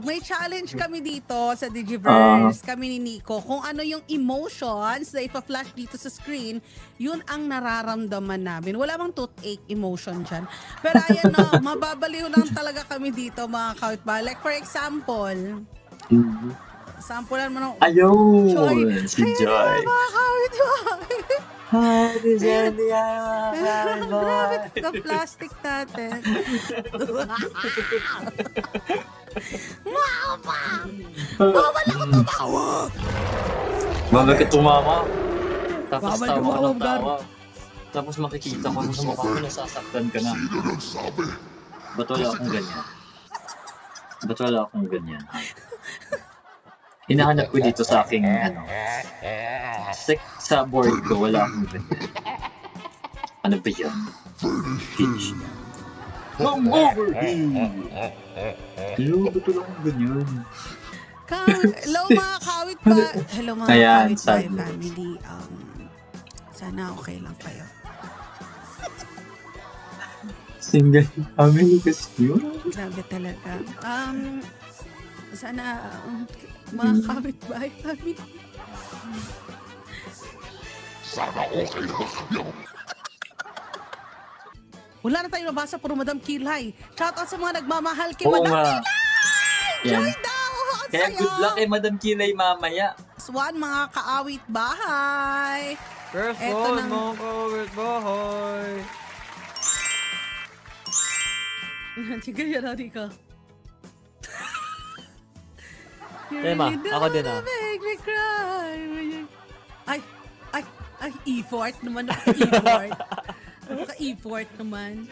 May challenge kami dito sa Digiverse, kami ni Nico. Kung ano yung emotions na ipa-flash dito sa screen, yun ang nararamdaman namin. Wala bang toothache emotion dyan. Pero ayan no, mababaliw lang talaga kami dito mga kawitbahay. Like for example, sampulan mo ng Ayun, si Joy. Ayan mga kawitbahay. Hi, Jenny. Grabe itong plastic natin. Mama! Bawal ako tumawa! Bawal ka tumawa. Tapos Bawal tawa tumawa, ng tawa. Tapos makikita ko sa mukha ko nasasaktan ka na. Ba't wala akong ganyan? Ba't wala akong ganyan? Hinahanap ko dito sa aking sa board ko, wala akong ganyan. Ano ba yan? Finish. Come over here! Hello, ba't wala akong ganyan? Hello mga kawit ba? Hello mga kawit ba family? Sana okay lang kayo. Single family kasi yun? Grabe talaga. Sana mga kawit ba family? Sana okay lang kayo. Wala na tayo nabasa, puro Madam Kilay. Shoutout sa mga nagmamahal kay Oo Madam nga. Kilay! Joy daw! Ang Kaya saya! good luck kay Madam Kilay mamaya. Swan, mga kaawit bahay! First Eto one, ng- mga kawit bahay! Sige, yan natin ka. Tema, ako din, Make me cry. Ay, effort naman. Effort. Naka-effort naman.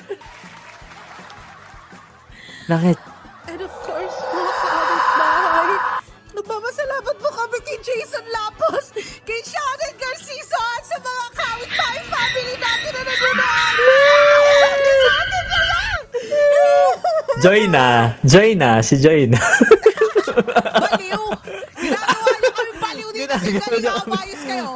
Bakit? And of course, mga kawit bahay. Nagmamasalamat po kami kay Jason Lapos, kay Shannon Garciso, at sa mga kawit bahay family natin na nanonood. Sa atin na lang! Joy na, si Joy na. Baliw! Ginagawa niyo kami baliw dito sa kanila. Kamayos kayo.